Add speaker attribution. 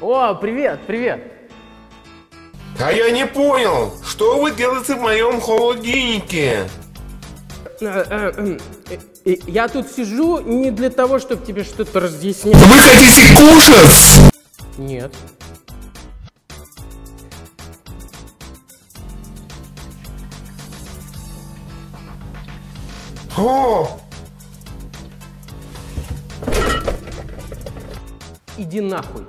Speaker 1: О, привет, привет.
Speaker 2: А я не понял, что вы делаете в моем холодильнике?
Speaker 1: Я тут сижу не для того, чтобы тебе что-то разъяснять.
Speaker 2: Вы хотите кушать?
Speaker 1: Нет.
Speaker 2: О,
Speaker 1: Иди нахуй.